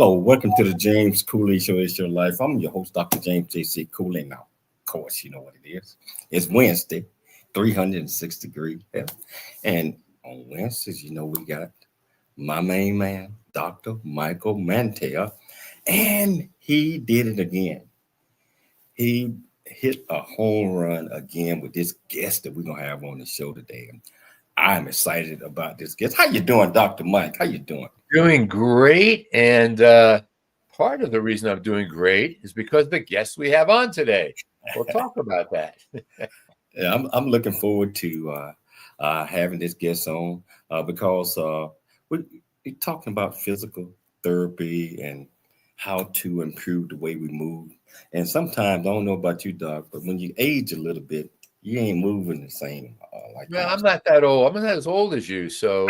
Hello, welcome to the James Cooley Show. It's your life. I'm your host, Dr. James J.C. Cooley. Now, of course, you know what it is. It's Wednesday, 306 degree. Yeah. And on Wednesdays, we got my main man, Dr. Michael Mantell, and he did it again. He hit a home run again with this guest that we're gonna have on the show today. I'm excited about this guest. How you doing, Dr. Mike? How you doing? Doing great. And part of the reason I'm doing great is because the guests we have on today. We'll talk about that. Yeah, I'm looking forward to having this guest on because we're talking about physical therapy and how to improve the way we move. And sometimes, I don't know about you, Doc, but when you age a little bit, you ain't moving the same like you Well, I'm used to. not that old. I'm not as old as you. So,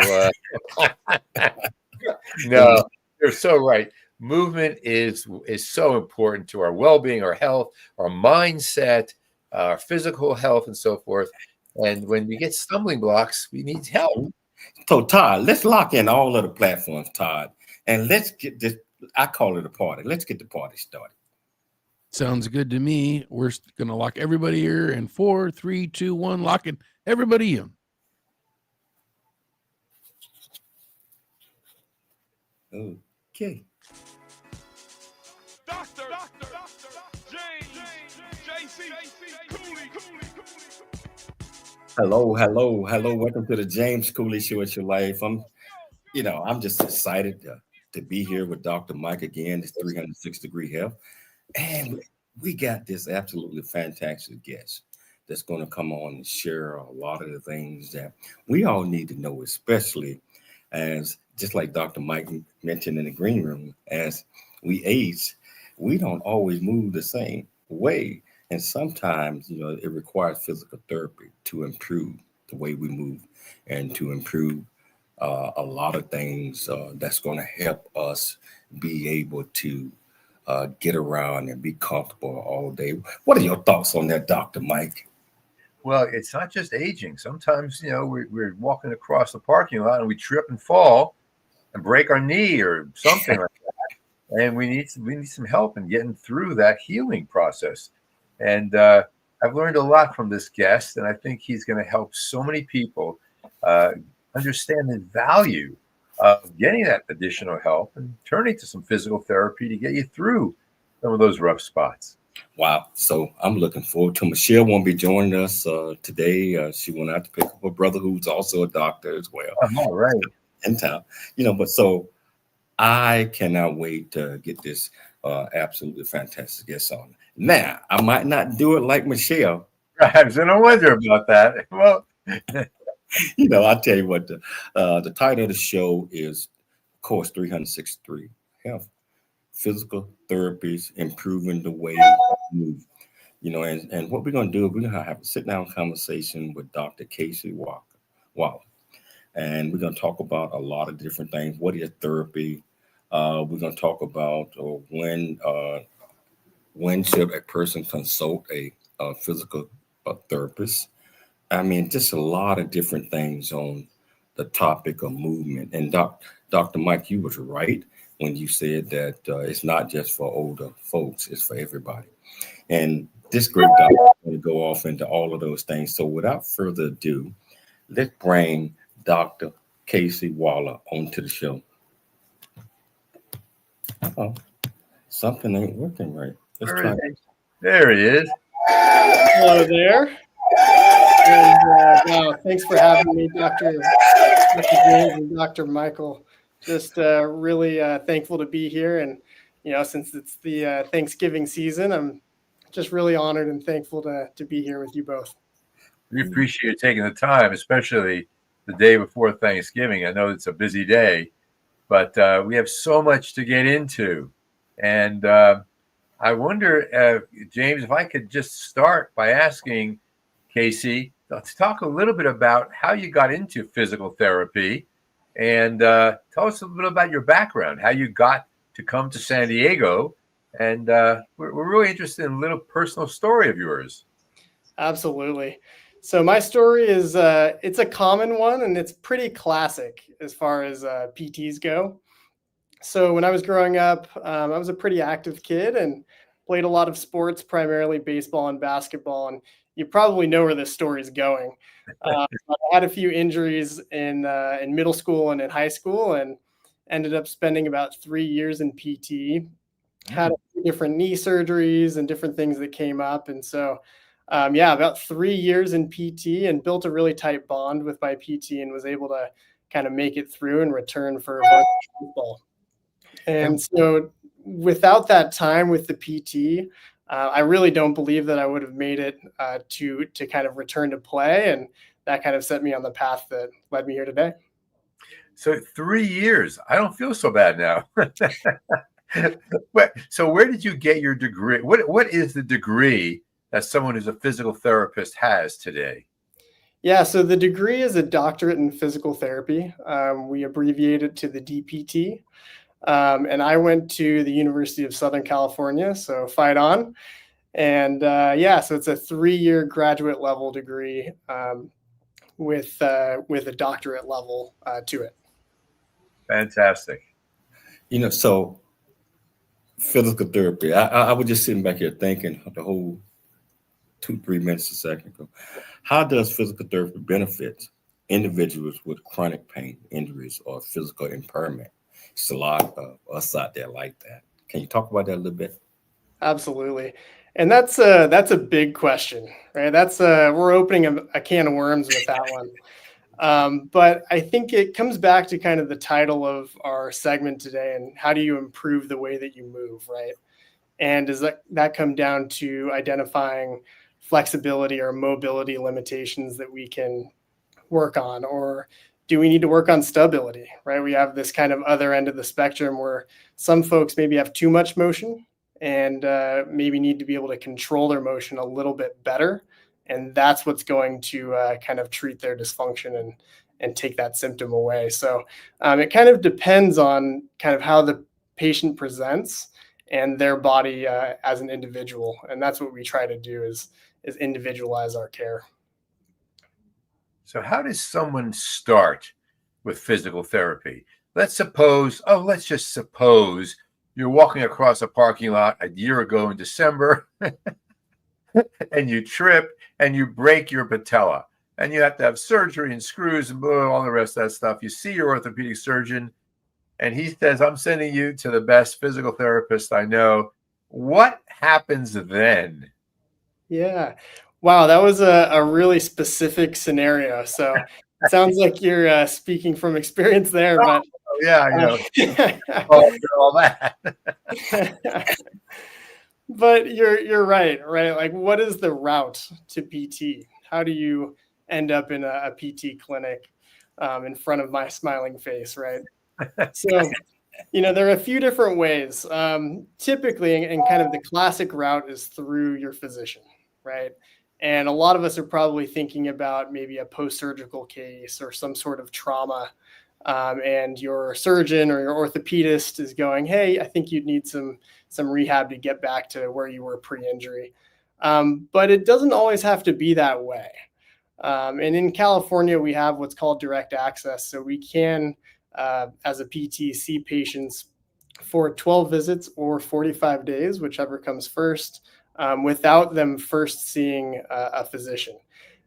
no, you're so right. Movement is so important to our well-being, our health, our mindset, our physical health, and so forth. And when we get stumbling blocks, we need help. So, Todd, let's lock in all of the platforms, Todd, and let's get this. I call it a party. Let's get the party started. Sounds good to me. We're going to lock everybody here in 4, 3, 2, 1, locking everybody in. Okay. Doctor James J.C. Cooley. Hello. Welcome to the James Cooley Show. It's your life. I'm just excited to be here with Dr. Mike again. It's 306 degree health. And we got this absolutely fantastic guest that's going to come on and share a lot of the things that we all need to know, especially as just like Dr. Mike mentioned in the green room, as we age, we don't always move the same way. And sometimes, it requires physical therapy to improve the way we move and to improve a lot of things that's going to help us be able to get around and be comfortable all day. What are your thoughts on that, Dr. Mike? Well, it's not just aging. Sometimes, we're walking across the parking lot and we trip and fall and break our knee or something like that. And we need some help in getting through that healing process. And I've learned a lot from this guest, and I think he's going to help so many people understand the value of getting that additional help and turning to some physical therapy to get you through some of those rough spots. Wow. So I'm looking forward to Michelle won't be joining us today. She went out to pick up her brother, who's also a doctor as well. All right. In town. But so I cannot wait to get this absolutely fantastic guest on. Now, I might not do it like Michelle. Right. So no wonder about that. Well, I'll tell you what, the title of the show is, of course, 363 Health. Physical therapies, improving the way we move. And what we're going to do, we're going to have a sit-down conversation with Dr. Casey Waller. And we're going to talk about a lot of different things. What is therapy? We're going to talk about when should a person consult a physical therapist. I mean, just a lot of different things on the topic of movement. And Dr. Mike, you was right when you said that it's not just for older folks, it's for everybody. And this great doctor is going to go off into all of those things. So without further ado, let's bring Dr. Casey Waller onto the show. Uh-oh, something ain't working right. Let's try. There he is. Hello there. And wow, thanks for having me, Dr. James and Dr. Michael. Just really thankful to be here. And, since it's the Thanksgiving season, I'm just really honored and thankful to be here with you both. We appreciate you taking the time, especially the day before Thanksgiving. I know it's a busy day, but we have so much to get into. And I wonder, James, if I could just start by asking Casey to talk a little bit about how you got into physical therapy and tell us a little bit about your background, how you got to come to San Diego. And we're really interested in a little personal story of yours. Absolutely. So my story is, it's a common one and it's pretty classic as far as PTs go. So when I was growing up, I was a pretty active kid and played a lot of sports, primarily baseball and basketball. And you probably know where this story is going. I had a few injuries in middle school and in high school, and ended up spending about 3 years in PT. Had a few different knee surgeries and different things that came up, and so yeah, about 3 years in PT, and built a really tight bond with my PT, and was able to kind of make it through and return for varsity football. And so without that time with the PT, I really don't believe that I would have made it to kind of return to play. And that kind of set me on the path that led me here today. So 3 years. I don't feel so bad now. So where did you get your degree? What is the degree that someone who's a physical therapist has today? Yeah, so the degree is a doctorate in physical therapy. We abbreviate it to the DPT. And I went to the University of Southern California, so fight on. And yeah, so it's a 3-year graduate level degree with a doctorate level to it. Fantastic. So physical therapy, I was just sitting back here thinking the whole 2-3 minutes a second ago. How does physical therapy benefit individuals with chronic pain, injuries, or physical impairment? It's a lot of us out there like that. Can you talk about that a little bit? Absolutely. And that's a big question, right? We're opening a can of worms with that one. But I think it comes back to kind of the title of our segment today, and how do you improve the way that you move, right? And does that come down to identifying flexibility or mobility limitations that we can work on, or do we need to work on stability, right? We have this kind of other end of the spectrum where some folks maybe have too much motion and maybe need to be able to control their motion a little bit better. And that's what's going to kind of treat their dysfunction and take that symptom away. So it kind of depends on kind of how the patient presents and their body as an individual. And that's what we try to do is individualize our care. So how does someone start with physical therapy? Let's just suppose you're walking across a parking lot a year ago in December and you trip and you break your patella and you have to have surgery and screws and all the rest of that stuff. You see your orthopedic surgeon and he says, I'm sending you to the best physical therapist I know. What happens then? Yeah. Wow, that was a really specific scenario. So it sounds like you're speaking from experience there. But yeah, I know. All that. But you're right? Like, what is the route to PT? How do you end up in a PT clinic in front of my smiling face, right? So, there are a few different ways. Typically, and kind of the classic route is through your physician, right? And a lot of us are probably thinking about maybe a post-surgical case or some sort of trauma. And your surgeon or your orthopedist is going, hey, I think you'd need some rehab to get back to where you were pre-injury. But it doesn't always have to be that way. And in California, we have what's called direct access. So we can, as a PT, see patients for 12 visits or 45 days, whichever comes first, without them first seeing a physician.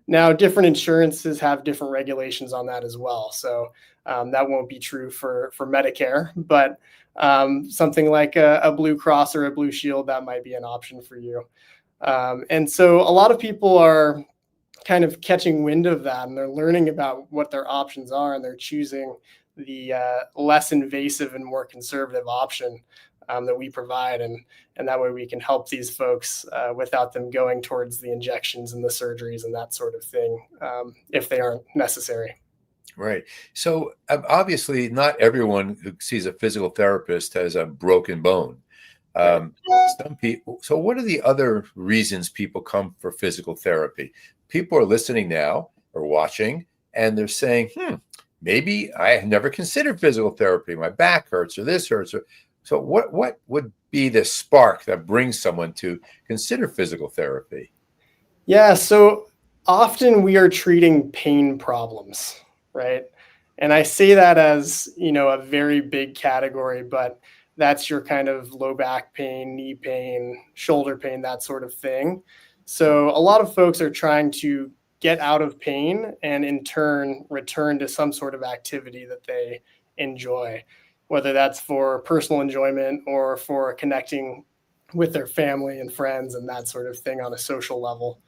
Now, different insurances have different regulations on that as well. So that won't be true for Medicare, but something like a Blue Cross or a Blue Shield, that might be an option for you. And so a lot of people are kind of catching wind of that, and they're learning about what their options are, and they're choosing the less invasive and more conservative option that we provide. And that way we can help these folks without them going towards the injections and the surgeries and that sort of thing if they aren't necessary. Right. So obviously not everyone who sees a physical therapist has a broken bone. Some people. So what are the other reasons people come for physical therapy? People are listening now or watching, and they're saying, maybe I have never considered physical therapy. My back hurts or this hurts. So what would be the spark that brings someone to consider physical therapy? Yeah, so often we are treating pain problems, right? And I say that as, a very big category, but that's your kind of low back pain, knee pain, shoulder pain, that sort of thing. So a lot of folks are trying to get out of pain and in turn return to some sort of activity that they enjoy, whether that's for personal enjoyment or for connecting with their family and friends and that sort of thing on a social level.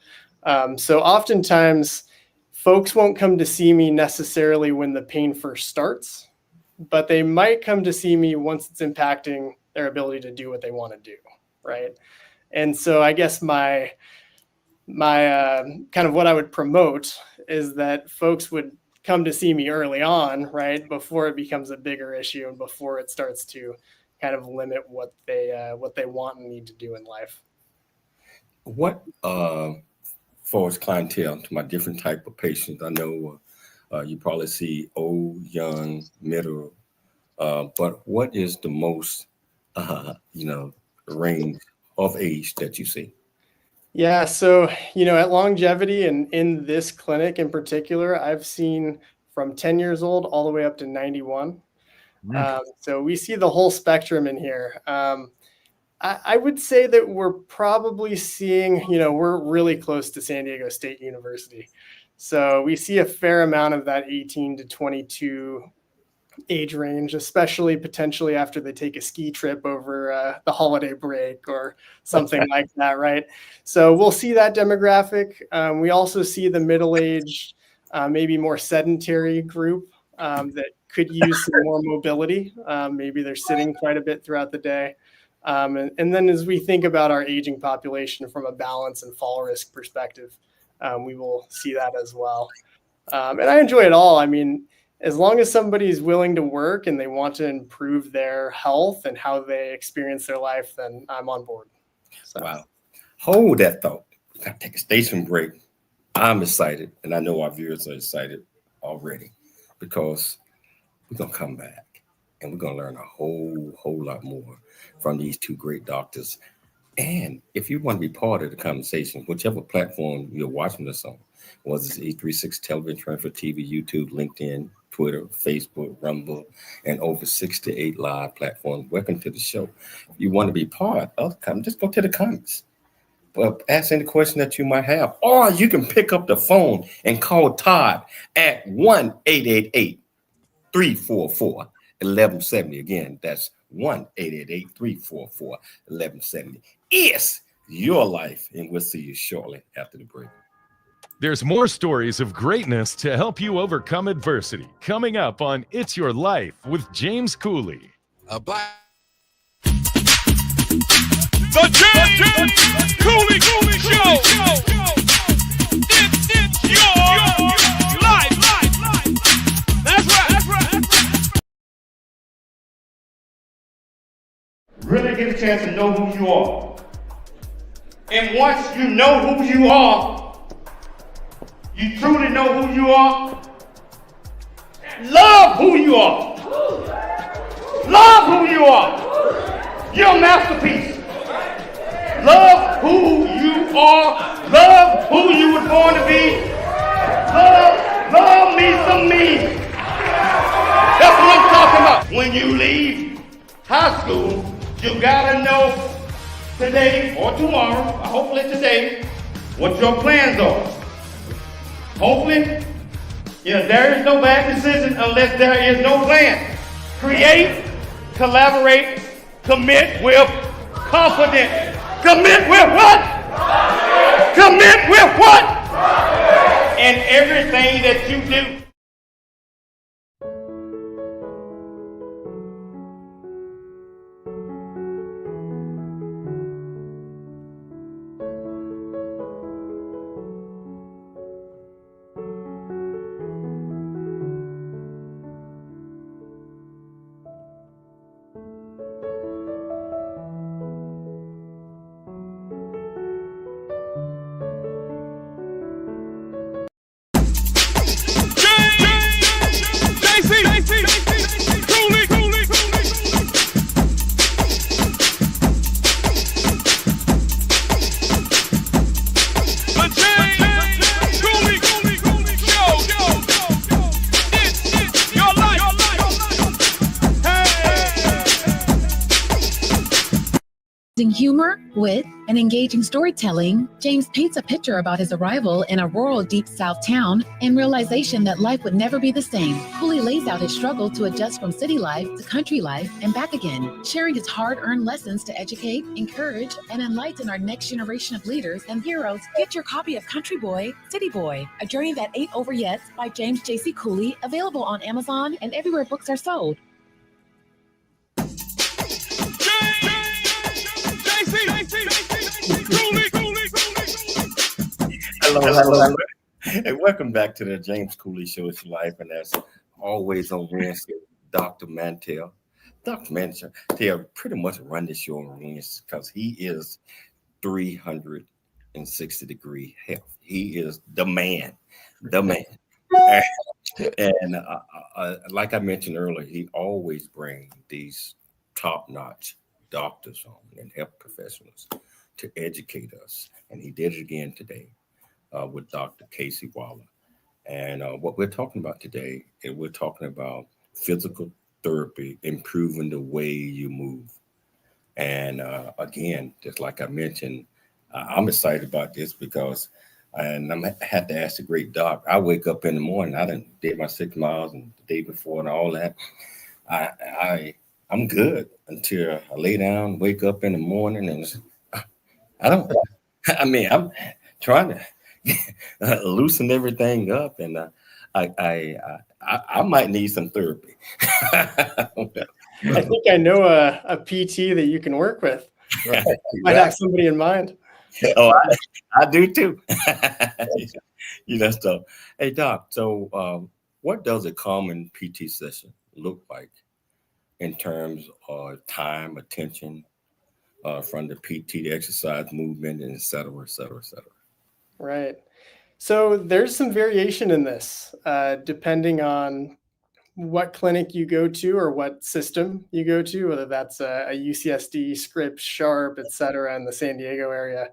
So oftentimes folks won't come to see me necessarily when the pain first starts, but they might come to see me once it's impacting their ability to do what they want to do, right? And so I guess my kind of what I would promote is that folks would come to see me early on, right, before it becomes a bigger issue and before it starts to kind of limit what they want and need to do in life. What for as clientele to my different type of patients, I know you probably see old, young, middle, but what is the most range of age that you see? Yeah, so at Longevity and in this clinic in particular, I've seen from 10 years old all the way up to 91. So we see the whole spectrum in here. I would say that we're probably seeing, we're really close to San Diego State University. So we see a fair amount of that 18 to 22 age range, especially potentially after they take a ski trip over the holiday break or something like that, right? So we'll see that demographic. We also see the middle-aged, maybe more sedentary group that could use some more mobility. Maybe they're sitting quite a bit throughout the day. And then as we think about our aging population from a balance and fall risk perspective, we will see that as well. And I enjoy it all. I mean, as long as somebody's willing to work and they want to improve their health and how they experience their life, then I'm on board. So. Wow. Hold that thought. We got to take a station break. I'm excited, and I know our viewers are excited already because we're going to come back and we're going to learn a whole lot more from these two great doctors. And if you want to be part of the conversation, whichever platform you're watching this on, whether it's E36 Television, Transfer TV, YouTube, LinkedIn, Twitter, Facebook, Rumble, and over 6 to 8 live platforms, welcome to the show. If you want to be part of the comment, just go to the comments. Well, ask any question that you might have, or you can pick up the phone and call Todd at 1-888-344-1170. Again, that's 1-888-344-1170. It's your life, and we'll see you shortly after the break. There's more stories of greatness to help you overcome adversity coming up on It's Your Life with James Cooley. The James Cooley Show. It's your life. That's right. Really get a chance to know who you are. And once you know who you are, you truly know who you are, love who you are. Love who you are. You're a masterpiece. Love who you are. Love who you were born to be. Love me some me. That's what I'm talking about. When you leave high school, you gotta know today or tomorrow, or hopefully today, what your plans are. Hopefully, there is no bad decision unless there is no plan. Create, collaborate, commit with confidence. Commit with what? Commit with what? And everything that you do. James humor, wit, and engaging storytelling, James paints a picture about his arrival in a rural Deep South town and realization that life would never be the same. Cooley lays out his struggle to adjust from city life to country life and back again, sharing his hard-earned lessons to educate, encourage, and enlighten our next generation of leaders and heroes. Get your copy of Country Boy, City Boy, A Journey That Ain't Over Yet by James J.C. Cooley, available on Amazon and everywhere books are sold. Hello. And welcome back to the James Cooley Show. It's your life, and as always on Wednesday, Dr. Mantell. Dr. Mantell pretty much run this show on Wednesday because he is 360-degree health. He is the man. And like I mentioned earlier, he always brings these top-notch doctors on and health professionals to educate us. And he did it again today with Dr. Casey Waller. And what we're talking about today is we're talking about physical therapy, improving the way you move. And again, just like I mentioned, I'm excited about this because and I had to ask the great doc. I wake up in the morning. I done did my 6 miles and the day before and all that. I'm good until I lay down, wake up in the morning, and I'm trying to loosen everything up, and I might need some therapy. I think I know a PT that you can work with. Right. Might have somebody in mind. Oh, I do too. So hey doc, so what does a common PT session look like in terms of time, attention from the PT, the exercise, movement, and et cetera, et cetera, et cetera? Right. So there's some variation in this depending on what clinic you go to or what system you go to, whether that's a UCSD, Scripps, Sharp, et cetera, in the San Diego area.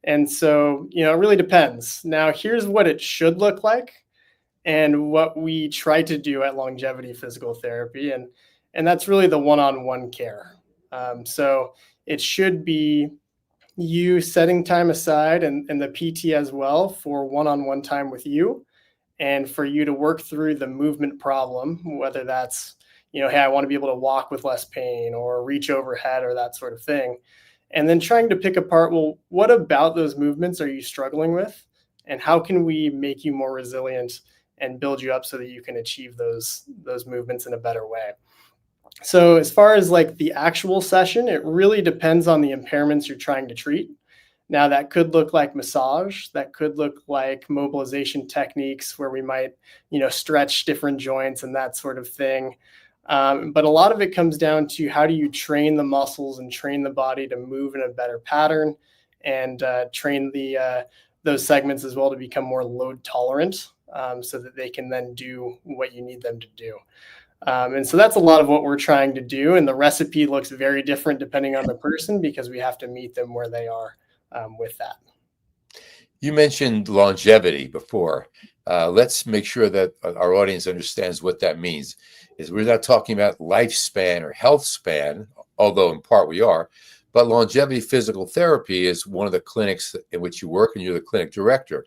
And so, it really depends. Now, here's what it should look like and what we try to do at Longevity Physical Therapy. And that's really the one-on-one care. So it should be you setting time aside and the PT as well for one-on-one time with you and for you to work through the movement problem, whether that's, hey, I want to be able to walk with less pain or reach overhead or that sort of thing. And then trying to pick apart, well, what about those movements are you struggling with? And how can we make you more resilient and build you up so that you can achieve those movements in a better way? So as far as like the actual session, it really depends on the impairments you're trying to treat. Now that could look like massage, that could look like mobilization techniques where we might, stretch different joints and that sort of thing. But a lot of it comes down to how do you train the muscles and train the body to move in a better pattern and train those segments as well to become more load tolerant so that they can then do what you need them to do. And so that's a lot of what we're trying to do. And the recipe looks very different depending on the person because we have to meet them where they are with that. You mentioned longevity before. Let's make sure that our audience understands what that means. We're not talking about lifespan or health span, although in part we are, but Longevity Physical Therapy is one of the clinics in which you work, and you're the clinic director.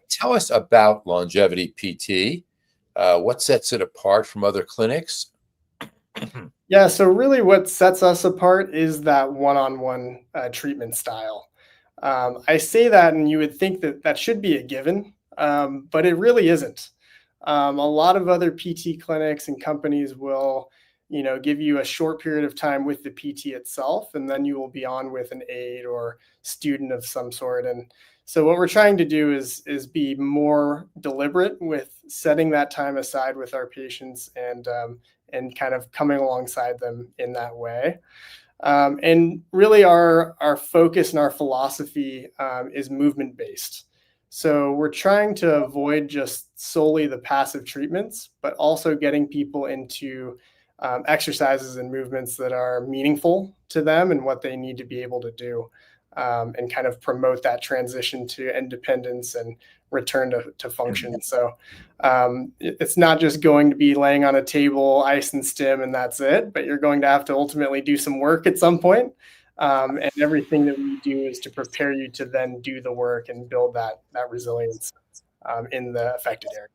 Tell us about Longevity PT. What sets it apart from other clinics? Yeah, so really what sets us apart is that one-on-one treatment style. I say that, and you would think that should be a given, but it really isn't. A lot of other PT clinics and companies will, give you a short period of time with the PT itself, and then you will be on with an aide or student of some sort. And so what we're trying to do is be more deliberate with setting that time aside with our patients and kind of coming alongside them in that way. And really our focus and our philosophy is movement based. So we're trying to avoid just solely the passive treatments, but also getting people into exercises and movements that are meaningful to them and what they need to be able to do, and kind of promote that transition to independence and return to function. So it's not just going to be laying on a table, ice and stim, and that's it, but you're going to have to ultimately do some work at some point. And everything that we do is to prepare you to then do the work and build that resilience in the affected area.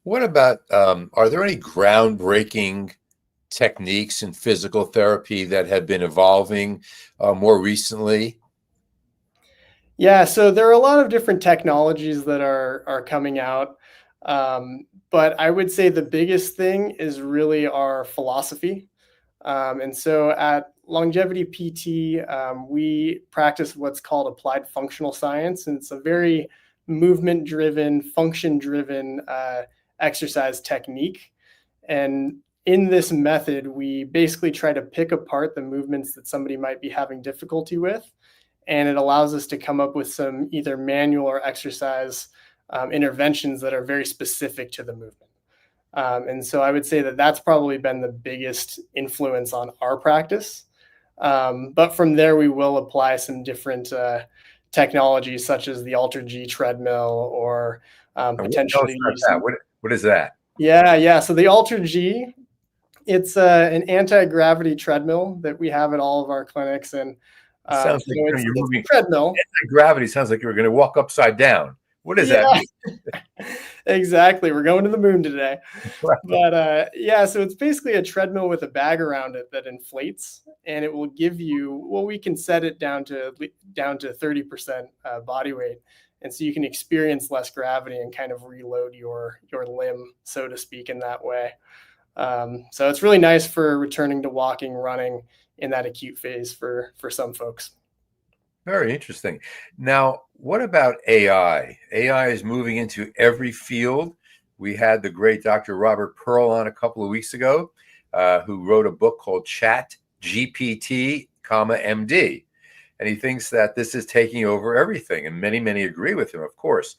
What about, are there any groundbreaking techniques in physical therapy that have been evolving more recently? Yeah, so there are a lot of different technologies that are coming out. But I would say the biggest thing is really our philosophy. And so at Longevity PT, we practice what's called applied functional science. And it's a very movement driven, function driven exercise technique. And in this method, we basically try to pick apart the movements that somebody might be having difficulty with. And it allows us to come up with some either manual or exercise interventions that are very specific to the movement. And so I would say that that's probably been the biggest influence on our practice. But from there, we will apply some different technologies such as the Alter G treadmill or potentially. What is that? Yeah. So the Alter G, it's an anti-gravity treadmill that we have at all of our clinics. And sounds like you're moving a treadmill. Anti-gravity sounds like you're going to walk upside down. What does that mean? Exactly. We're going to the moon today. But so it's basically a treadmill with a bag around it that inflates, and it will give you, we can set it down to 30% body weight. And so you can experience less gravity and kind of reload your limb, so to speak, in that way. So it's really nice for returning to walking, running in that acute phase for some folks. Very interesting. Now, what about AI? AI is moving into every field. We had the great Dr. Robert Pearl on a couple of weeks ago, who wrote a book called Chat GPT, MD. And he thinks that this is taking over everything. And many agree with him, of course.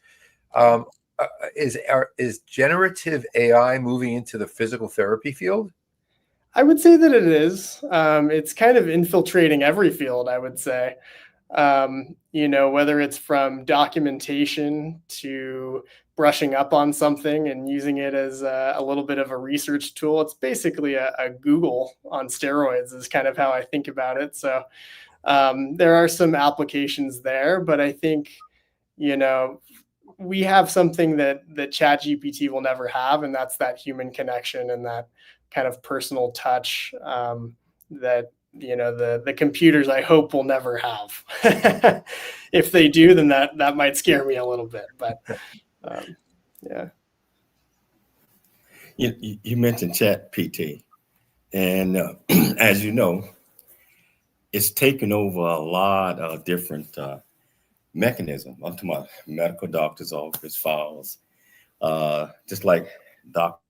Is generative AI moving into the physical therapy field? I would say that it is. It's kind of infiltrating every field, I would say. Whether it's from documentation to brushing up on something and using it as a little bit of a research tool. It's basically a Google on steroids is kind of how I think about it. So there are some applications there, but I think, we have something that ChatGPT will never have, and that's that human connection and that kind of personal touch that the computers, I hope, will never have. If they do, then that might scare me a little bit. But yeah. You mentioned ChatGPT, and as you know, it's taken over a lot of different mechanisms. I'm talking about medical doctor's office files, just like Doc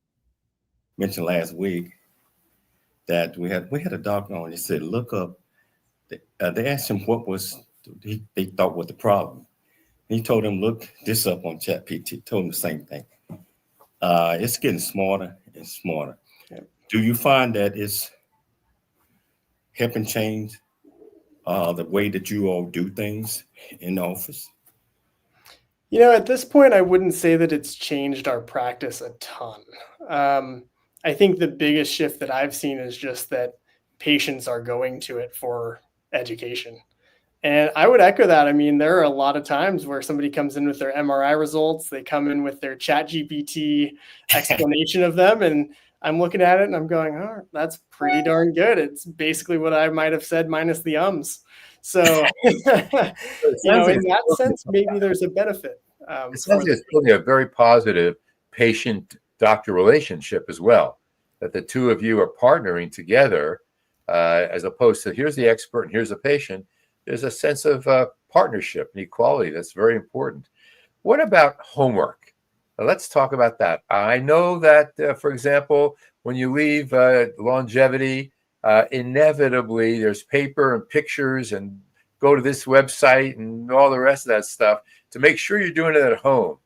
mentioned last week. That we had a doctor on. He said, "Look up." They asked him what was they thought was the problem. He told them, "Look this up on ChatGPT." Told him the same thing. It's getting smarter and smarter. Yeah. Do you find that it's helping change the way that you all do things in the office? At this point, I wouldn't say that it's changed our practice a ton. I think the biggest shift that I've seen is just that patients are going to it for education. And I would echo that. I mean, there are a lot of times where somebody comes in with their MRI results, they come in with their ChatGPT explanation of them, and I'm looking at it and I'm going, oh, that's pretty darn good. It's basically what I might have said minus the ums. So, in that sense, maybe there's a benefit. It sounds like it's building a very positive patient-doctor relationship as well, that the two of you are partnering together as opposed to here's the expert and here's the patient. There's a sense of partnership and equality that's very important. What about homework? Now, let's talk about that. I know that, for example, when you leave longevity, inevitably there's paper and pictures and go to this website and all the rest of that stuff to make sure you're doing it at home.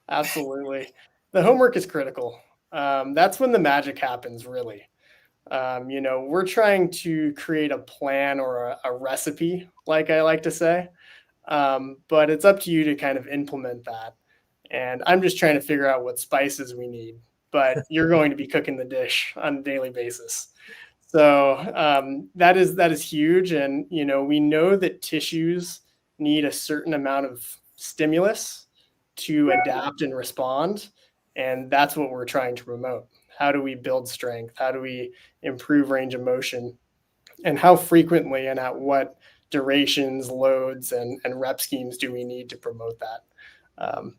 Absolutely. The homework is critical. That's when the magic happens, really. We're trying to create a plan or a recipe, like I like to say, but it's up to you to kind of implement that. And I'm just trying to figure out what spices we need, but you're going to be cooking the dish on a daily basis. So that is huge. And, we know that tissues need a certain amount of stimulus to adapt and respond. And that's what we're trying to promote. How do we build strength? How do we improve range of motion? And how frequently and at what durations, loads, and rep schemes do we need to promote that?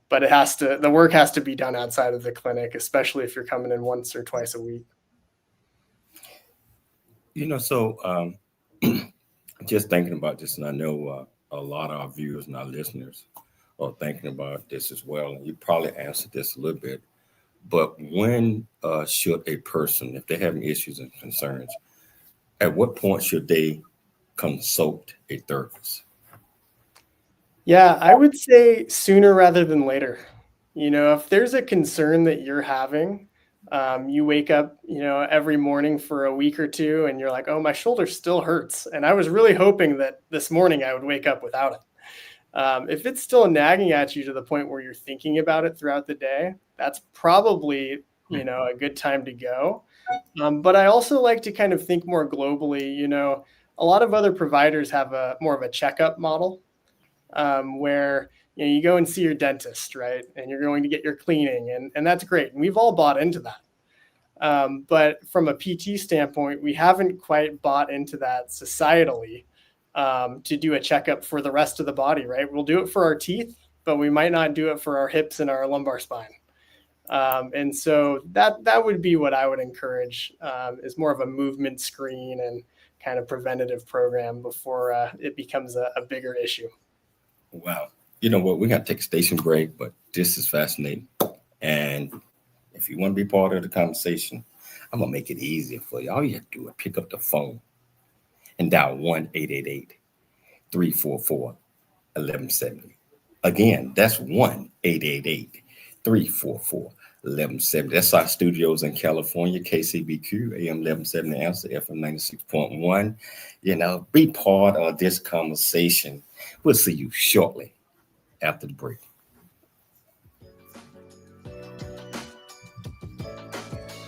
But the work has to be done outside of the clinic, especially if you're coming in once or twice a week. So just thinking about this, and I know a lot of our viewers and our listeners are thinking about this as well, and you probably answered this a little bit, but when should a person, if they're having issues and concerns, at what point should they consult a therapist? Yeah, I would say sooner rather than later. If there's a concern that you're having, you wake up, every morning for a week or two and you're like, oh, my shoulder still hurts. And I was really hoping that this morning I would wake up without it. If it's still nagging at you to the point where you're thinking about it throughout the day, that's probably, a good time to go. But I also like to kind of think more globally. A lot of other providers have more of a checkup model where you go and see your dentist, right? And you're going to get your cleaning, and that's great. And we've all bought into that. But from a PT standpoint, we haven't quite bought into that societally to do a checkup for the rest of the body, right? We'll do it for our teeth, but we might not do it for our hips and our lumbar spine. And so that would be what I would encourage is more of a movement screen and kind of preventative program before it becomes a bigger issue. Wow. You know what? We got to take a station break, but this is fascinating. And if you want to be part of the conversation, I'm going to make it easier for you. All you have to do is pick up the phone and dial 1-888-344-1170. Again, that's 1-888-344-1170. That's our studios in California, KCBQ, AM 1170 Answer, FM 96.1. Be part of this conversation. We'll see you shortly after the break.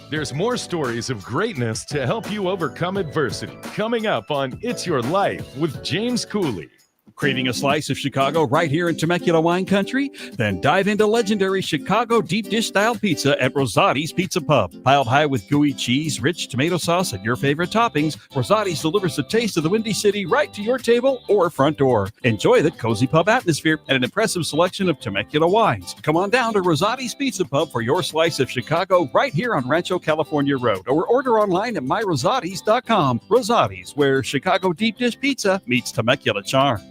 There's more stories of greatness to help you overcome adversity coming up on It's Your Life with James Cooley. Craving a slice of Chicago right here in Temecula wine country? Then dive into legendary Chicago deep dish style pizza at Rosati's Pizza Pub. Piled high with gooey cheese, rich tomato sauce, and your favorite toppings, Rosati's delivers the taste of the Windy City right to your table or front door. Enjoy the cozy pub atmosphere and an impressive selection of Temecula wines. Come on down to Rosati's Pizza Pub for your slice of Chicago right here on Rancho California Road, or order online at myrosatis.com. Rosati's, where Chicago deep dish pizza meets Temecula charm.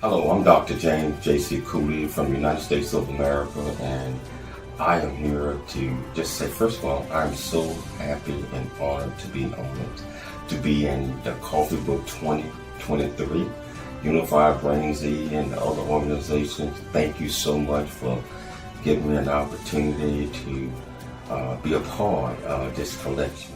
Hello, I'm Dr. James J.C. Cooley from the United States of America, and I am here to just say, first of all, I'm so happy and honored to be in the Coffee Book 2023, Unified Brain Z and the other organizations. Thank you so much for giving me an opportunity to be a part of this collection.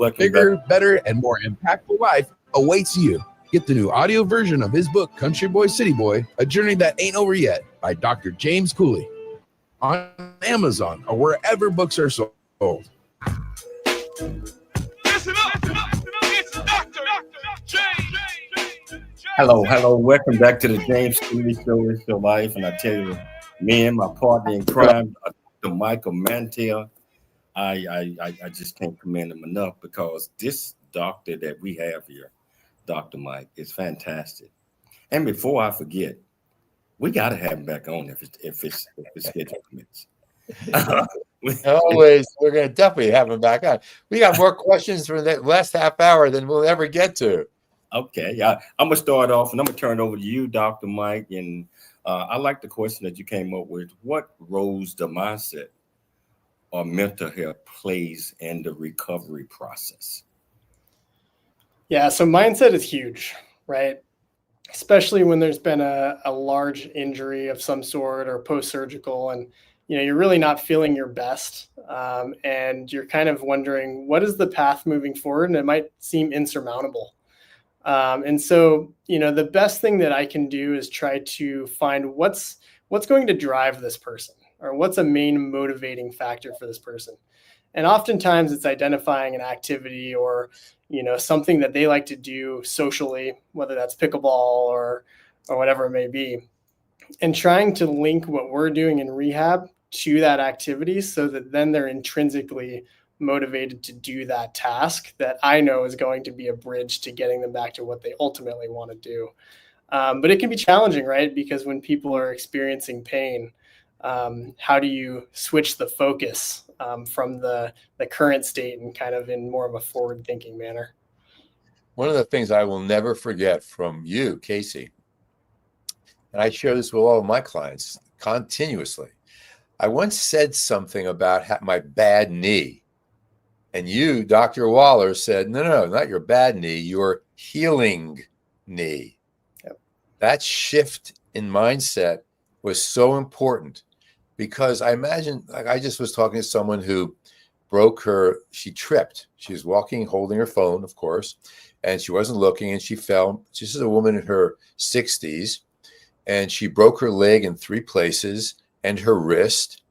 Welcome bigger, back. better, and more impactful life awaits you. Get the new audio version of his book, Country Boy, City Boy, A Journey That Ain't Over Yet, by Dr. James Cooley, on Amazon or wherever books are sold. Listen up. It's Dr. James. Hello. Welcome back to the James Cooley Show. It's your life. And I tell you, me and my partner in crime, Dr. Michael Mantell, I just can't commend him enough, because this doctor that we have here, Dr. Mike, is fantastic. And before I forget, we got to have him back on if his schedule permits. Always, we're going to definitely have him back on. We got more questions for the last half hour than we'll ever get to. Okay, I'm going to start off, and I'm going to turn it over to you, Dr. Mike. And I like the question that you came up with. What roles the mindset or mental health plays in the recovery process? Yeah, so mindset is huge, right? Especially when there's been a large injury of some sort or post-surgical, and you're really not feeling your best, and you're kind of wondering, what is the path moving forward? And it might seem insurmountable. And so, the best thing that I can do is try to find what's going to drive this person, or what's a main motivating factor for this person. And oftentimes it's identifying an activity or, something that they like to do socially, whether that's pickleball or whatever it may be, and trying to link what we're doing in rehab to that activity, so that then they're intrinsically motivated to do that task that I know is going to be a bridge to getting them back to what they ultimately want to do. But it can be challenging, right? Because when people are experiencing pain, how do you switch the focus from the current state and kind of in more of a forward thinking manner? One of the things I will never forget from you, Casey, and I share this with all of my clients continuously. I once said something about my bad knee, and you, Dr. Waller, said, no, not your bad knee, your healing knee. Yep. That shift in mindset was so important, because I imagine, like, I just was talking to someone who she tripped. She was walking, holding her phone, of course, and she wasn't looking, and she fell. This is a woman in her 60s, and she broke her leg in 3 places and her wrist.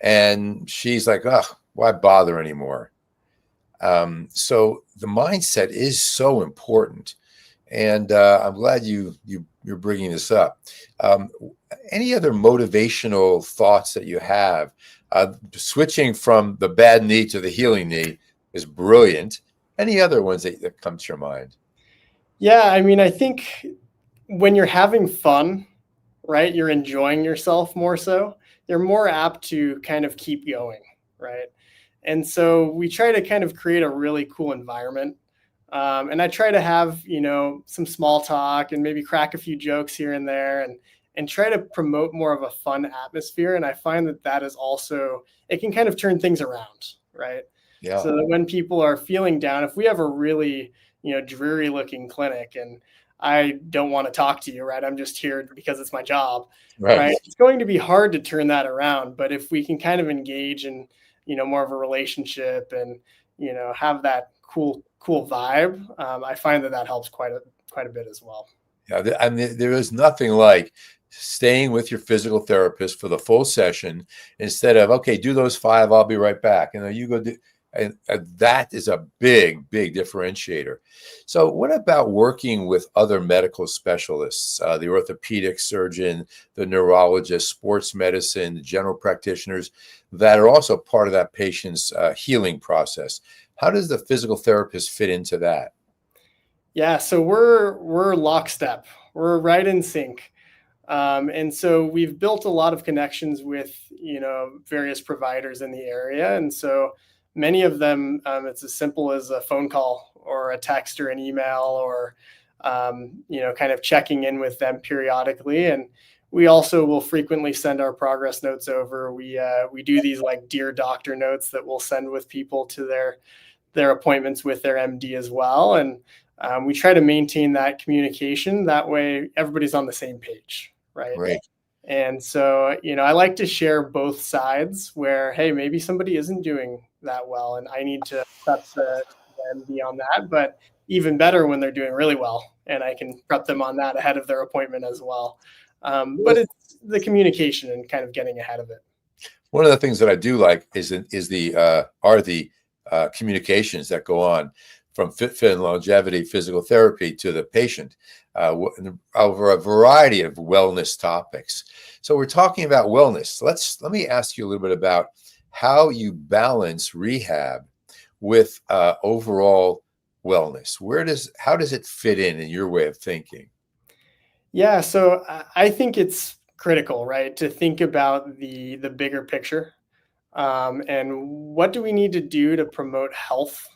And she's like, why bother anymore? So the mindset is so important. And I'm glad you're bringing this up. Any other motivational thoughts that you have? Switching from the bad knee to the healing knee is brilliant. Any other ones that come to your mind? Yeah, I mean, I think when you're having fun, right, you're enjoying yourself more so, you're more apt to kind of keep going, right? And so we try to kind of create a really cool environment. And I try to have, some small talk and maybe crack a few jokes here and there, and try to promote more of a fun atmosphere. And I find that is also, it can kind of turn things around, right? Yeah. So that when people are feeling down, if we have a really, dreary looking clinic and I don't want to talk to you, right? I'm just here because it's my job, right? It's going to be hard to turn that around. But if we can kind of engage in, more of a relationship and, have that cool vibe, I find that helps quite a bit as well. Yeah, I mean, there is nothing like staying with your physical therapist for the full session instead of, okay, do those 5, I'll be right back. You go do, and that is a big differentiator. So what about working with other medical specialists, the orthopedic surgeon, the neurologist, sports medicine, the general practitioners that are also part of that patient's healing process? How does the physical therapist fit into that? Yeah, so we're lockstep. We're right in sync. And so we've built a lot of connections with, various providers in the area. And so many of them, it's as simple as a phone call or a text or an email or, kind of checking in with them periodically. And we also will frequently send our progress notes over. We do these like Dear Doctor notes that we'll send with people to their appointments with their MD as well. And we try to maintain that communication. That way everybody's on the same page, right? Right. And so, I like to share both sides where, hey, maybe somebody isn't doing that well and I need to prep the and be on that. But even better when they're doing really well, and I can prep them on that ahead of their appointment as well. But it's the communication and kind of getting ahead of it. One of the things that I do like is the communications that go on from fit and longevity physical therapy to the patient over a variety of wellness topics. So we're talking about wellness. Let me ask you a little bit about how you balance rehab with overall wellness. How does it fit in your way of thinking? Yeah, so I think it's critical, right, to think about the bigger picture, and what do we need to do to promote health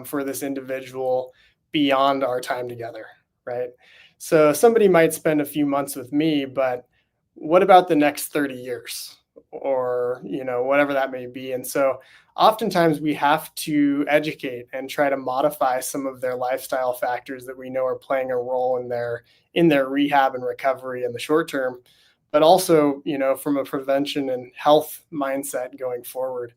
for this individual beyond our time together, right? So somebody might spend a few months with me, but what about the next 30 years or, whatever that may be? And so oftentimes we have to educate and try to modify some of their lifestyle factors that we know are playing a role in their rehab and recovery in the short term, but also, from a prevention and health mindset going forward.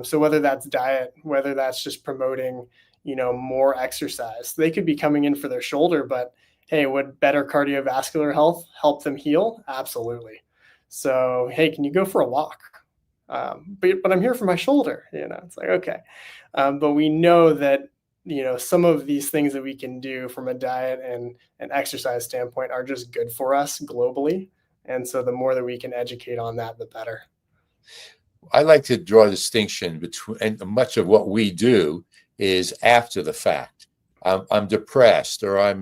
So whether that's diet, whether that's just promoting, more exercise, they could be coming in for their shoulder, but hey, would better cardiovascular health help them heal? Absolutely. So, hey, can you go for a walk? But I'm here for my shoulder, it's like, okay. But we know that, some of these things that we can do from a diet and an exercise standpoint are just good for us globally. And so the more that we can educate on that, the better. I like to draw a distinction between, and much of what we do is after the fact. I'm depressed, or I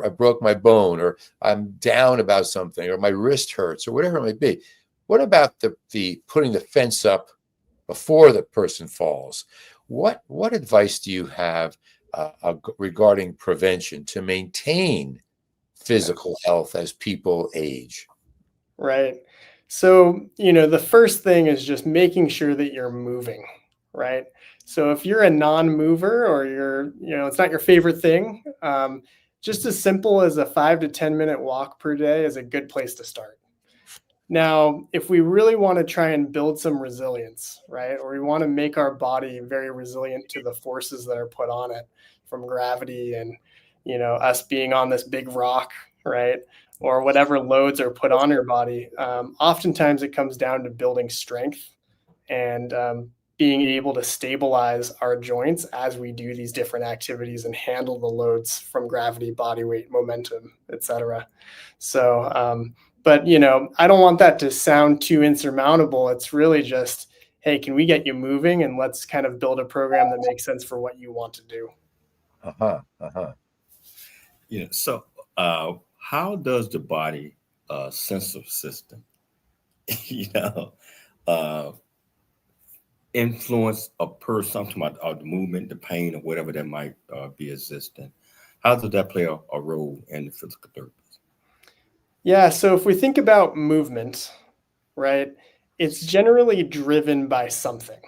broke my bone, or I'm down about something, or my wrist hurts, or whatever it might be. What about the putting the fence up before the person falls? What advice do you have regarding prevention to maintain physical health as people age? Right. So, the first thing is just making sure that you're moving, right? So if you're a non-mover or it's not your favorite thing, just as simple as a 5 to 10 minute walk per day is a good place to start. Now, if we really want to try and build some resilience, right, or we want to make our body very resilient to the forces that are put on it from gravity and, us being on this big rock, right, or whatever loads are put on your body, oftentimes it comes down to building strength and being able to stabilize our joints as we do these different activities and handle the loads from gravity, body weight, momentum, etc. So, but, I don't want that to sound too insurmountable. It's really just, hey, can we get you moving, and let's kind of build a program that makes sense for what you want to do. So how does the body sensitive system, influence a person? I'm talking about the movement, the pain, or whatever that might be existing. How does that play a role in the physical therapy? Yeah, so if we think about movement, right, it's generally driven by something.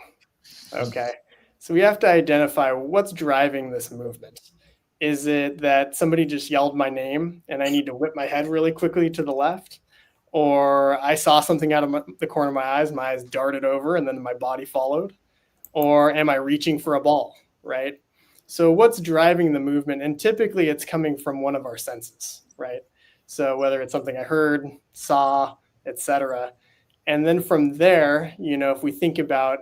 Okay, so we have to identify what's driving this movement. Is it that somebody just yelled my name and I need to whip my head really quickly to the left? Or I saw something out of the corner of my eyes darted over and then my body followed? Or am I reaching for a ball, right? So what's driving the movement? And typically it's coming from one of our senses, right? So whether it's something I heard, saw, etc. And then from there, if we think about,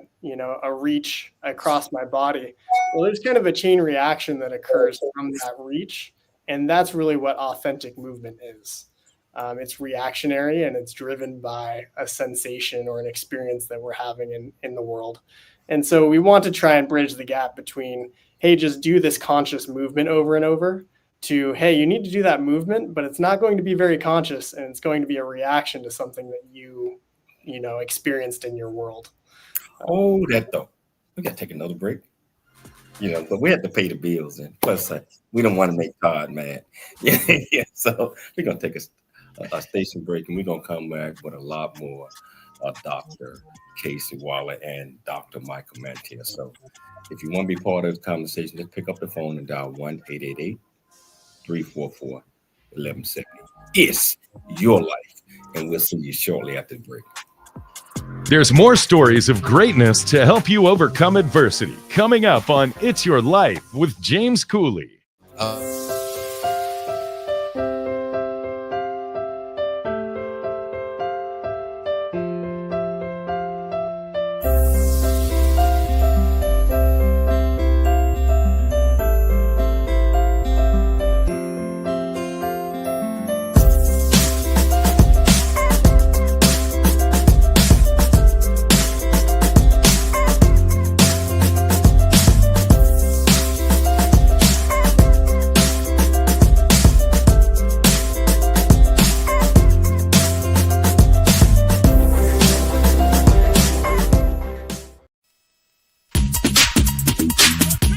a reach across my body, well, there's kind of a chain reaction that occurs from that reach. And that's really what authentic movement is. It's reactionary and it's driven by a sensation or an experience that we're having in the world. And so we want to try and bridge the gap between, hey, just do this conscious movement over and over, to, hey, you need to do that movement, but it's not going to be very conscious and it's going to be a reaction to something that you experienced in your world. Oh, that though. We got to take another break. But we have to pay the bills, and plus we don't want to make Todd mad. Yeah. So we're gonna take a station break, and we're gonna come back with a lot more Dr. Casey Waller and Dr. Michael Mantell. So if you want to be part of the conversation, just pick up the phone and dial 1-888-344-1170. It's your life, and we'll see you shortly after the break. There's more stories of greatness to help you overcome adversity coming up on It's Your Life with James Cooley.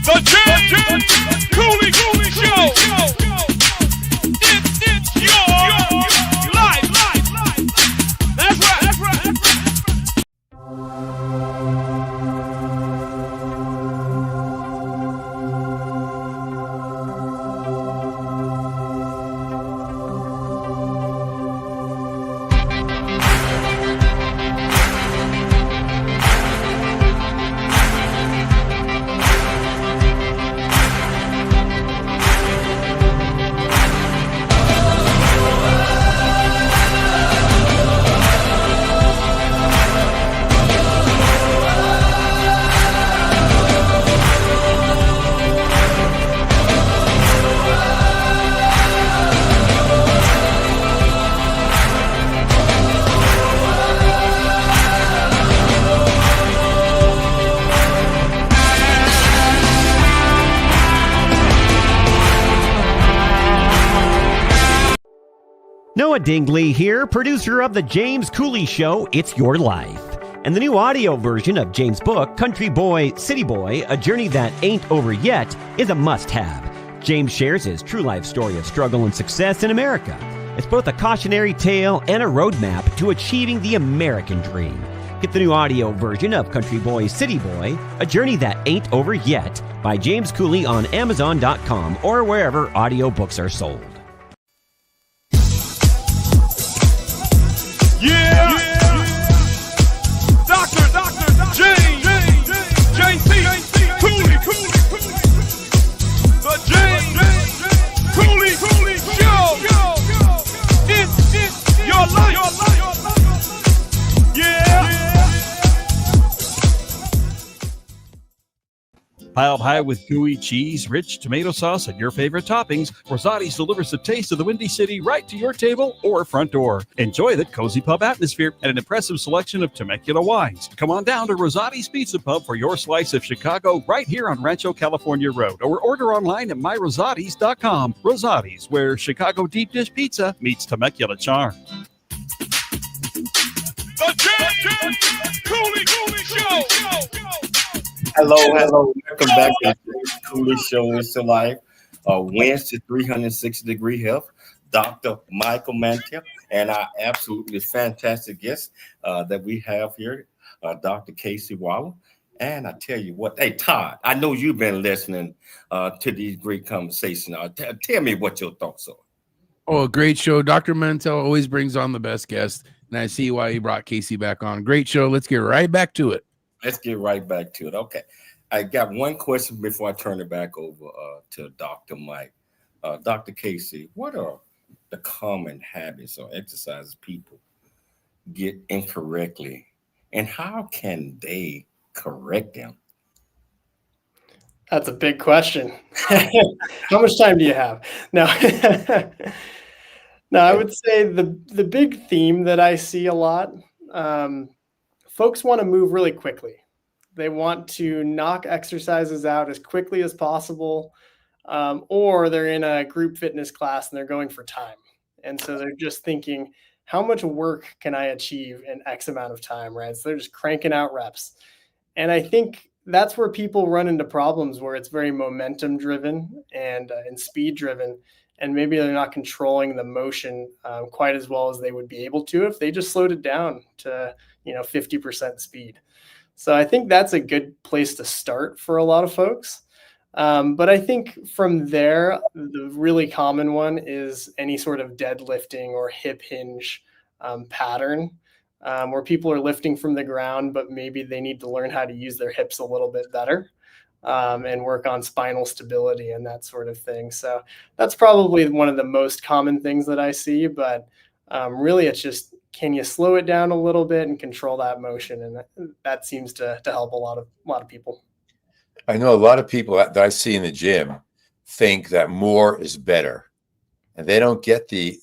The James Cooley Show. It's your life. That's right. Noah Dingley here, producer of The James Cooley Show, It's Your Life. And the new audio version of James' book, Country Boy, City Boy, A Journey That Ain't Over Yet, is a must-have. James shares his true life story of struggle and success in America. It's both a cautionary tale and a roadmap to achieving the American dream. Get the new audio version of Country Boy, City Boy, A Journey That Ain't Over Yet by James Cooley on Amazon.com or wherever audiobooks are sold. Yeah. Dr. James Cooley. The James Cooley Show. It's your life. Yeah. Piled high with gooey cheese, rich tomato sauce, and your favorite toppings, Rosati's delivers the taste of the Windy City right to your table or front door. Enjoy the cozy pub atmosphere and an impressive selection of Temecula wines. Come on down to Rosati's Pizza Pub for your slice of Chicago right here on Rancho California Road, or order online at myrosatis.com. Rosati's, where Chicago deep dish pizza meets Temecula charm. The James Cooley Show. Hello. Welcome back to the Cooley Show. It's Your Life. Wednesday, 360-degree health. Dr. Michael Mantell and our absolutely fantastic guest that we have here, Dr. Casey Waller. And I tell you what, hey, Todd, I know you've been listening to these great conversations. Tell me what your thoughts are. Oh, a great show. Dr. Mantell always brings on the best guests, and I see why he brought Casey back on. Great show. Let's get right back to it. Let's get right back to it. Okay. I got one question before I turn it back over to Dr. Mike. Dr. Casey, what are the common habits or exercises people get incorrectly, and how can they correct them? That's a big question. How much time do you have? No, I would say the big theme that I see a lot, folks want to move really quickly. They want to knock exercises out as quickly as possible, or they're in a group fitness class and they're going for time. And so they're just thinking, how much work can I achieve in X amount of time, right? So they're just cranking out reps. And I think that's where people run into problems, where it's very momentum driven and speed driven. And maybe they're not controlling the motion quite as well as they would be able to if they just slowed it down to 50% speed. So I think that's a good place to start for a lot of folks. But I think from there, the really common one is any sort of deadlifting or hip hinge pattern. where people are lifting from the ground, but maybe they need to learn how to use their hips a little bit better, and work on spinal stability and that sort of thing. So that's probably one of the most common things that I see. But really, it's just, can you slow it down a little bit and control that motion? And that seems to help a lot of people. I know a lot of people that I see in the gym think that more is better, and they don't get the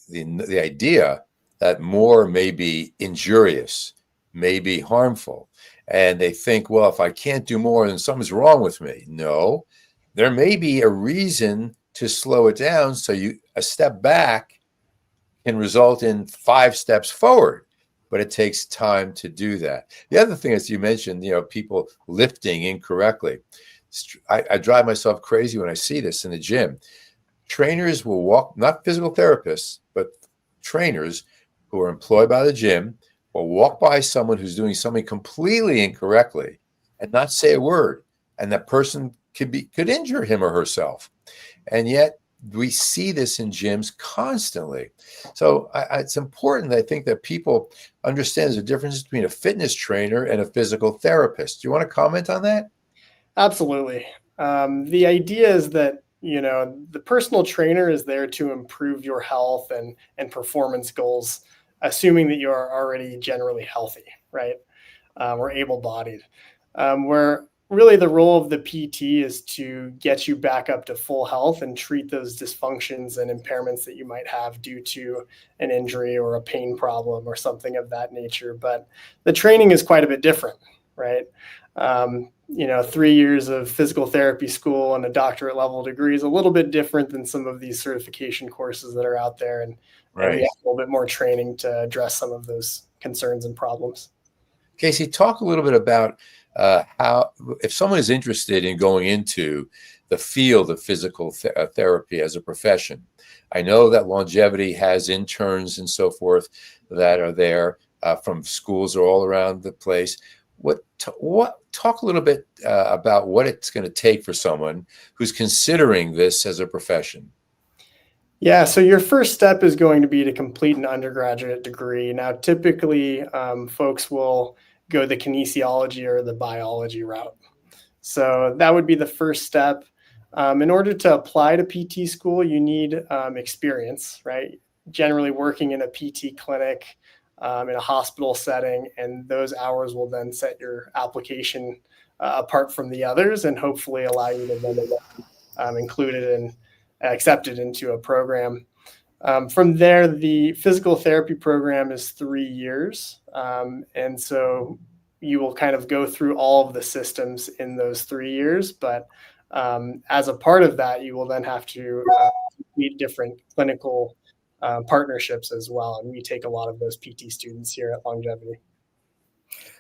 idea that more may be injurious, may be harmful. And they think, well, if I can't do more, then something's wrong with me. No, there may be a reason to slow it down. So a step back can result in 5 steps forward, but it takes time to do that. The other thing is, you mentioned, people lifting incorrectly. I drive myself crazy when I see this in the gym. Trainers will walk, not physical therapists, but trainers who are employed by the gym will walk by someone who's doing something completely incorrectly and not say a word. And that person could injure him or herself. And yet we see this in gyms constantly. So it's important, I think, that people understand there's a difference between a fitness trainer and a physical therapist. Do you want to comment on that? Absolutely. The idea is that, the personal trainer is there to improve your health and performance goals, assuming that you are already generally healthy, right? Or able-bodied. Where really the role of the PT is to get you back up to full health and treat those dysfunctions and impairments that you might have due to an injury or a pain problem or something of that nature. But the training is quite a bit different, right? 3 years of physical therapy school and a doctorate level degree is a little bit different than some of these certification courses that are out there. And we have a little bit more training to address some of those concerns and problems. Casey, talk a little bit about how, if someone is interested in going into the field of physical therapy as a profession. I know that Longevity has interns and so forth that are there from schools all around the place. Talk a little bit about what it's going to take for someone who's considering this as a profession. Yeah, so your first step is going to be to complete an undergraduate degree. Now, typically, folks will go the kinesiology or the biology route. So that would be the first step. In order to apply to PT school, you need experience, right? Generally working in a PT clinic, in a hospital setting, and those hours will then set your application apart from the others and hopefully allow you to then included and accepted into a program. From there, the physical therapy program is 3 years. And so you will kind of go through all of the systems in those 3 years. But as a part of that, you will then have to complete different clinical partnerships as well. And we take a lot of those PT students here at Longevity.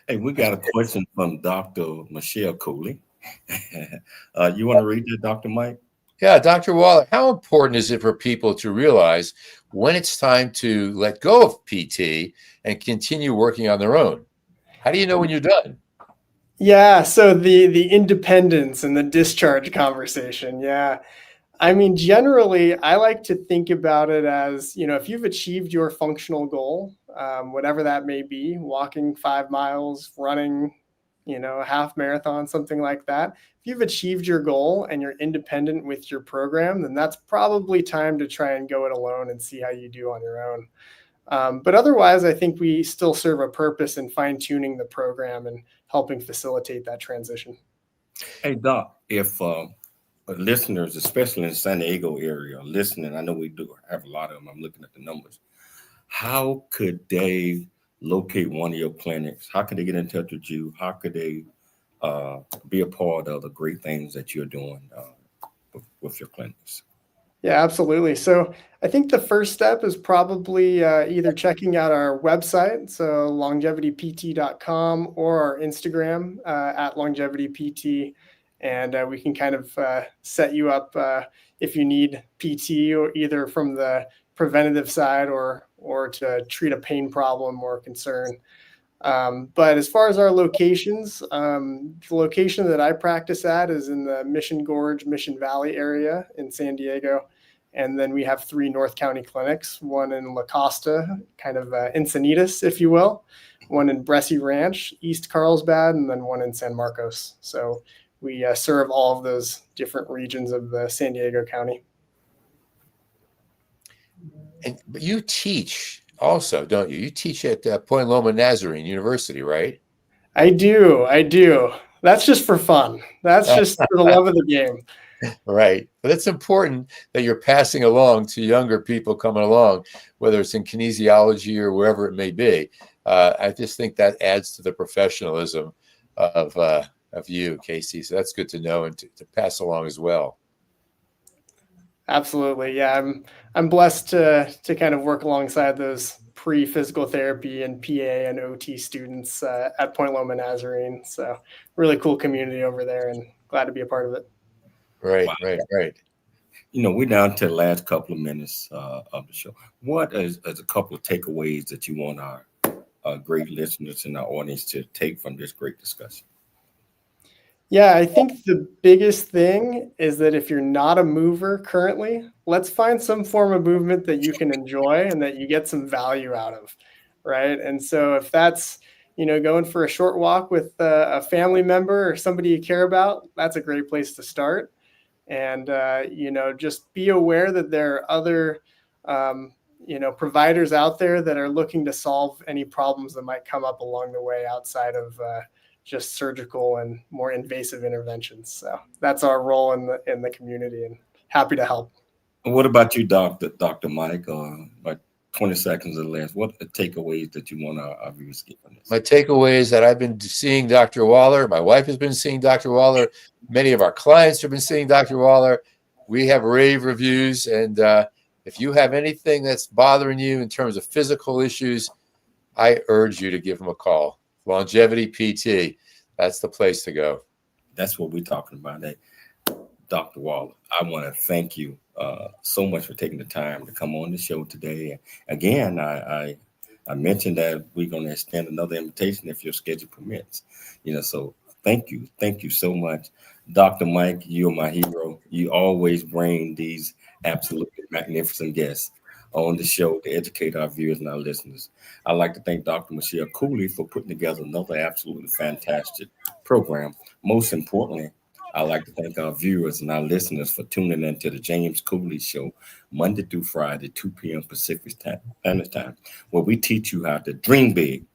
Hey, we got a question from Dr. Michelle Cooley. You want to read that, Dr. Mike? Yeah, Dr. Waller, how important is it for people to realize when it's time to let go of PT and continue working on their own? How do you know when you're done? Yeah, so the independence and the discharge conversation. Yeah. I mean, generally, I like to think about it as, if you've achieved your functional goal, whatever that may be, walking 5 miles, running, a half marathon, something like that. If you've achieved your goal and you're independent with your program, then that's probably time to try and go it alone and see how you do on your own. But otherwise, I think we still serve a purpose in fine-tuning the program and helping facilitate that transition. Hey, Doc, if listeners, especially in the San Diego area, listening, I know we do have a lot of them. I'm looking at the numbers. How could they locate one of your clinics? How could they get in touch with you? How could they be a part of the great things that you're doing with your clinics? Yeah, absolutely. So I think the first step is probably either checking out our website, so longevitypt.com, or our Instagram at longevitypt. And we can kind of set you up if you need PT, or either from the preventative side or to treat a pain problem or concern. But as far as our locations, the location that I practice at is in the Mission Gorge, Mission Valley area in San Diego. And then we have 3 North County clinics, one in La Costa, kind of Encinitas, if you will, one in Bressie Ranch, East Carlsbad, and then one in San Marcos. So we serve all of those different regions of the San Diego County. But you teach also, don't you? You teach at Point Loma Nazarene University, right? I do. That's just for fun. That's just for the love of the game. Right. But it's important that you're passing along to younger people coming along, whether it's in kinesiology or wherever it may be. I just think that adds to the professionalism of you, Casey. So that's good to know and to pass along as well. Absolutely. Yeah. I'm blessed to kind of work alongside those pre-physical therapy and PA and OT students at Point Loma Nazarene. So really cool community over there and glad to be a part of it. Right, Wow. right. We're down to the last couple of minutes of the show. What is a couple of takeaways that you want our great listeners and our audience to take from this great discussion? Yeah, I think the biggest thing is that if you're not a mover currently, let's find some form of movement that you can enjoy and that you get some value out of, right? And so if that's, going for a short walk with a family member or somebody you care about, that's a great place to start. And, just be aware that there are other, providers out there that are looking to solve any problems that might come up along the way outside of just surgical and more invasive interventions. So that's our role in the community, and happy to help. What about you, Dr. Mike? Like 20 seconds or less. What are the takeaways that you want our viewers to get from this? My takeaway is that I've been seeing Dr. Waller. My wife has been seeing Dr. Waller. Many of our clients have been seeing Dr. Waller. We have rave reviews. And if you have anything that's bothering you in terms of physical issues, I urge you to give him a call. Longevity PT, that's the place to go. That's what we're talking about. Dr. Waller, I want to thank you so much for taking the time to come on the show today. Again, I mentioned that we're going to extend another invitation if your schedule permits. So thank you so much. Dr. Mike, you're my hero. You always bring these absolutely magnificent guests on the show to educate our viewers and our listeners. I'd like to thank Dr. Michelle Cooley for putting together another absolutely fantastic program. Most importantly, I'd like to thank our viewers and our listeners for tuning in to the James Cooley Show, Monday through Friday, 2 p.m. Pacific Standard Time, where we teach you how to dream big,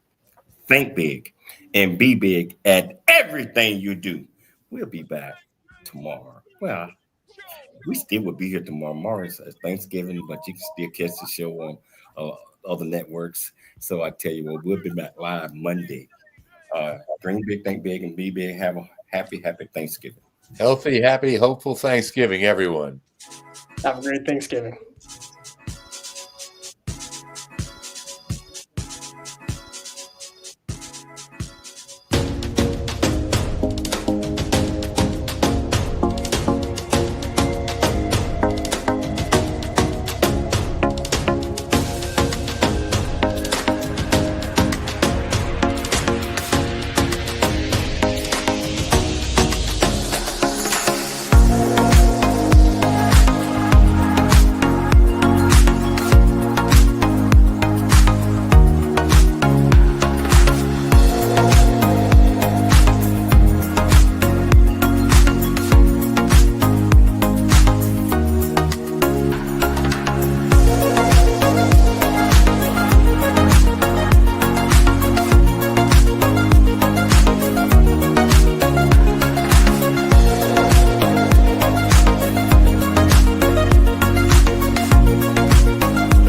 think big, and be big at everything you do. We'll be back tomorrow. Well, we still will be here tomorrow. Tomorrow is Thanksgiving, but you can still catch the show on other networks. So I tell you what, we'll be back live Monday. Dream big, think big, and be big. Have a happy Thanksgiving. Healthy, happy, hopeful Thanksgiving, everyone. Have a great Thanksgiving.